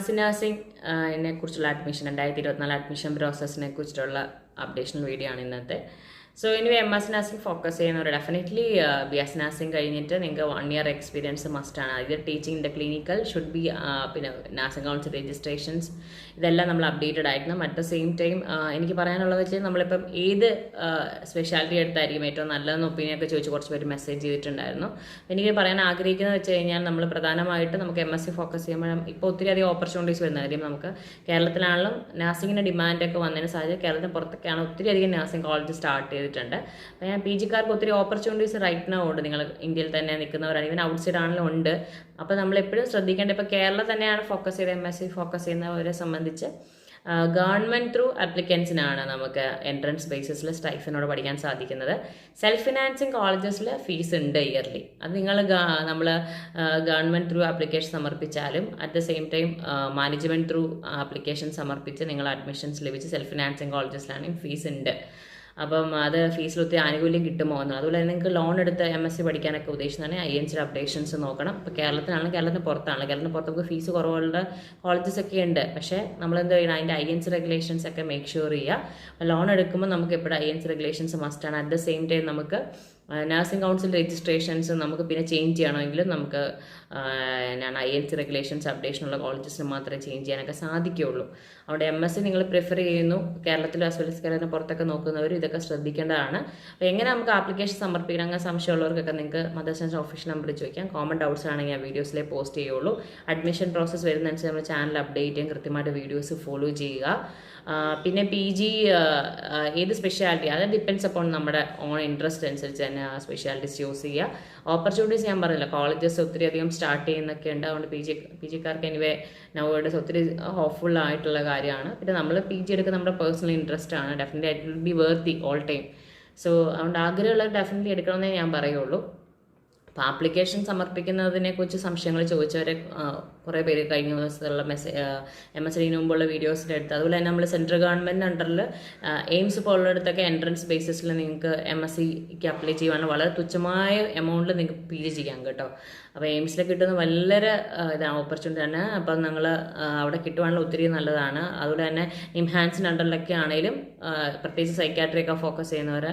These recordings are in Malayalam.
MSc നഴ്സിംഗ് കുറിച്ചുള്ള അഡ്മിഷൻ 2024 അഡ്മിഷൻ പ്രോസസ്സിനെ കുറിച്ചുള്ള അപ്ഡേഷണൽ വീഡിയോ ആണ് ഇന്നത്തെ. So anyway MSc nursing focus ചെയ്യുന്നവർ ഡെഫിനറ്റ്ലി BS നഴ്സിംഗ് കഴിഞ്ഞിട്ട് നിങ്ങൾക്ക് 1 year എക്സ്പീരിയൻസ് മസ്റ്റാണ്. ഇത് teaching the clinical should be, പിന്നെ നഴ്സിംഗ് കൗൺസിൽ രജിസ്ട്രേഷൻസ് ഇതെല്ലാം നമ്മൾ അപ്ഡേറ്റഡ് ആയിരിക്കണം. അറ്റ് ദ സെയിം ടൈം എനിക്ക് പറയാനുള്ളത് വെച്ചാൽ നമ്മളിപ്പം ഏത് സ്പെഷ്യാലിറ്റി എടുത്തായിരിക്കും ഏറ്റവും നല്ലതെന്ന് ഒപ്പീനിയനൊക്കെ ചോദിച്ച് കുറച്ച് പേര് മെസ്സേജ് ചെയ്തിട്ടുണ്ടായിരുന്നു. എനിക്ക് പറയാൻ ആഗ്രഹിക്കുന്നത് വെച്ച് കഴിഞ്ഞാൽ നമ്മൾ പ്രധാനമായിട്ട് നമുക്ക് MSc ഫോക്കസ് ചെയ്യുമ്പോൾ ഇപ്പോൾ ഒത്തിരി അധികം ഓപ്പർച്യൂണിറ്റീസ് വരുന്ന കാര്യം നമുക്ക് കേരളത്തിലാണെങ്കിലും നഴ്സിംഗിൻ്റെ ഡിമാൻഡൊക്കെ വന്നതിന് സാധ്യത കേരളത്തിന് പുറത്തൊക്കെയാണ് ഒത്തിരി അധികം നഴ്സിംഗ് കോളേജ് സ്റ്റാർട്ട് ചെയ്തിട്ടുണ്ട്. അപ്പോൾ ഞാൻ PGക്കാർക്ക് ഒത്തിരി ഓപ്പർച്യൂണിറ്റീസ് റൈറ്റ് നൗ ഉണ്ട്. നിങ്ങൾ ഇന്ത്യയിൽ തന്നെ നിൽക്കുന്നവരാണ്, ഈവൻ ഔട്ട് സൈഡ് ആണെങ്കിലും ഉണ്ട്. അപ്പോൾ നമ്മൾ എപ്പോഴും ശ്രദ്ധിക്കേണ്ടത് ഇപ്പോൾ കേരളം തന്നെയാണ് ഫോക്കസ് ചെയ്ത് MSc ഫോക്കസ് ചെയ്യുന്നവരെ സംബന്ധിച്ച് ഗവൺമെൻറ് ത്രൂ അപ്ലിക്കൻസിനാണ് നമുക്ക് എൻട്രൻസ് ബേസിസിൽ സ്റ്റൈഫിനോട് പഠിക്കാൻ സാധിക്കുന്നത്. സെൽഫ് ഫിനാൻസിങ് കോളേജസിൽ ഫീസ് ഉണ്ട് ഇയർലി. അത് നിങ്ങൾ നമ്മൾ ഗവൺമെൻറ് ത്രൂ ആപ്ലിക്കേഷൻ സമർപ്പിച്ചാലും at the same time management through application സമർപ്പിച്ച് നിങ്ങൾ അഡ്മിഷൻസ് ലഭിച്ച് സെൽഫ് ഫിനാൻസിങ് കോളേജസിലാണെങ്കിൽ ഫീസ് ഉണ്ട്. അപ്പം അത് ഫീസിൽ ഒത്തിരി ആനുകൂല്യം കിട്ടുമോ എന്ന്. അതുപോലെ നിങ്ങൾക്ക് ലോൺ എടുത്ത് MSc പഠിക്കാനൊക്കെ ഉദ്ദേശിച്ചാണെങ്കിൽ INC അപ്ഡേഷൻസ് നോക്കണം. ഇപ്പോൾ കേരളത്തിലാണെങ്കിൽ കേരളത്തിന് പുറത്താണ്. കേരളത്തിന് പുറത്ത് നമുക്ക് ഫീസ് കുറവുള്ള കോളേജസ് ഒക്കെ ഉണ്ട്. പക്ഷേ നമ്മളെന്ത് ചെയ്യണം, അതിൻ്റെ INC റെഗുലേഷൻസ് ഒക്കെ മേക്ക് ഷുവർ ചെയ്യുക. ലോൺ എടുക്കുമ്പോൾ നമുക്ക് എപ്പോഴും INC റെഗുലേഷൻസ് മസ്റ്റാണ്. അറ്റ് ദ സെയിം ടൈം നമുക്ക് നഴ്സിംഗ് കൗൺസിൽ രജിസ്ട്രേഷൻസ് നമുക്ക് പിന്നെ ചേഞ്ച് ചെയ്യണമെങ്കിലും നമുക്ക് INC റെഗുലേഷൻസ് അപ്ഡേഷനുള്ള കോളേജസിന് മാത്രമേ ചേഞ്ച് ചെയ്യാനൊക്കെ സാധിക്കുകയുള്ളൂ. അവിടെ MSc നിങ്ങൾ പ്രിഫർ ചെയ്യുന്നു കേരളത്തിൽ ആസ് വെൽ as കേരളത്തിന് പുറത്തൊക്കെ നോക്കുന്നവർ ഇതൊക്കെ ശ്രദ്ധിക്കേണ്ടതാണ്. അപ്പോൾ എങ്ങനെ നമുക്ക് ആപ്ലിക്കേഷൻ സമർപ്പിക്കണം, അങ്ങനെ സംശയമുള്ളവർക്കൊക്കെ നിങ്ങൾക്ക് മദേഴ്സ് നഴ്സിംഗ് ഓഫീഷ്യൽ നമ്പറിൽ ചോദിക്കാം. കോമൺ ഡൗട്ട്സ് ആണെങ്കിൽ ഞാൻ വീഡിയോസിലേ പോസ്റ്റ് ചെയ്യുള്ളൂ. അഡ്മിഷൻ പ്രോസസ്സ് വരുന്നതനുസരിച്ച് നമ്മുടെ ചാനൽ അപ്ഡേറ്റ് ചെയ്യും, കൃത്യമായിട്ട് വീഡിയോസ് ഫോളോ ചെയ്യുക. പിന്നെ PG ഏത് സ്പെഷ്യാലിറ്റി അത് ഡിപ്പെൻഡ്സ് അപ്പോൾ നമ്മുടെ ഓൺ ഇൻട്രസ്റ്റ് അനുസരിച്ച് തന്നെ ആ സ്പെഷ്യാലിറ്റീസ് ചൂസ് ചെയ്യുക. ഓപ്പർച്യൂണിറ്റീസ് ഞാൻ പറഞ്ഞില്ല, കോളേജസ് ഒത്തിരി അധികം സ്റ്റാർട്ട് ചെയ്യുന്നൊക്കെ ഉണ്ട്. അതുകൊണ്ട് PGക്കാർക്ക് എനിവേ നൗവേഡേയ്സ് ഒത്തിരി ഹോപ്പ്ഫുൾ ആയിട്ടുള്ള കാര്യമാണ്. പിന്നെ നമ്മൾ PG എടുക്കുന്ന നമ്മുടെ പേഴ്സണൽ ഇൻട്രസ്റ്റ് ആണ്. Definitely it will be worthy all time. So അതുകൊണ്ട് ആഗ്രഹമുള്ളത് ഡെഫിനറ്റ്ലി എടുക്കണമെന്നേ ഞാൻ പറയുള്ളൂ. അപ്പോൾ ആപ്ലിക്കേഷൻ സമർപ്പിക്കുന്നതിനെക്കുറിച്ച് സംശയങ്ങൾ ചോദിച്ചവരെ കുറേ പേര് കഴിഞ്ഞ ദിവസത്തുള്ള MSc മുമ്പുള്ള വീഡിയോസിൻ്റെ അടുത്ത്, അതുപോലെ തന്നെ നമ്മൾ സെൻട്രൽ ഗവൺമെൻറ് അണ്ടറിൽ എയിംസ് പോലുള്ളിടത്തൊക്കെ എൻട്രൻസ് ബേസിസിൽ നിങ്ങൾക്ക് MScക്ക് അപ്ലൈ ചെയ്യുവാണെങ്കിൽ വളരെ തുച്ഛമായ എമൗണ്ടിൽ നിങ്ങൾക്ക് PG ചെയ്യാം കേട്ടോ. അപ്പോൾ എയിംസിൽ കിട്ടുന്ന വളരെ ഇതാണ് ഓപ്പർച്യൂണിറ്റി തന്നെ. അപ്പം നിങ്ങൾ അവിടെ കിട്ടുവാണെങ്കിൽ ഒത്തിരി നല്ലതാണ്. അതുപോലെ തന്നെ നിംഹാൻസിൻ്റെ അണ്ടറിലൊക്കെ ആണെങ്കിലും പ്രത്യേകിച്ച് സൈക്കാട്രിയൊക്കെ ഫോക്കസ് ചെയ്യുന്നവർ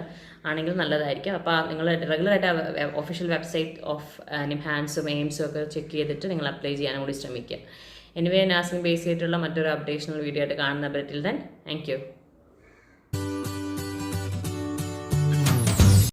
ആണെങ്കിലും നല്ലതായിരിക്കും. അപ്പോൾ നിങ്ങൾ റെഗുലറായിട്ട് ഒഫീഷ്യൽ വെബ്സൈറ്റ് ഓഫ് നിംഹാൻസും എയിംസും ഒക്കെ ചെക്ക് ചെയ്തിട്ട് നിങ്ങൾ അപ്ലൈ ചെയ്യാനും കൂടി ശ്രമിക്കുക. എനിവേ നഴ്സിംഗ് ബേസ് ചെയ്തിട്ടുള്ള മറ്റൊരു അപ്ഡേഷണൽ വീഡിയോ ആയിട്ട് കാണുന്ന പറ്റിൽ താങ്ക് യു.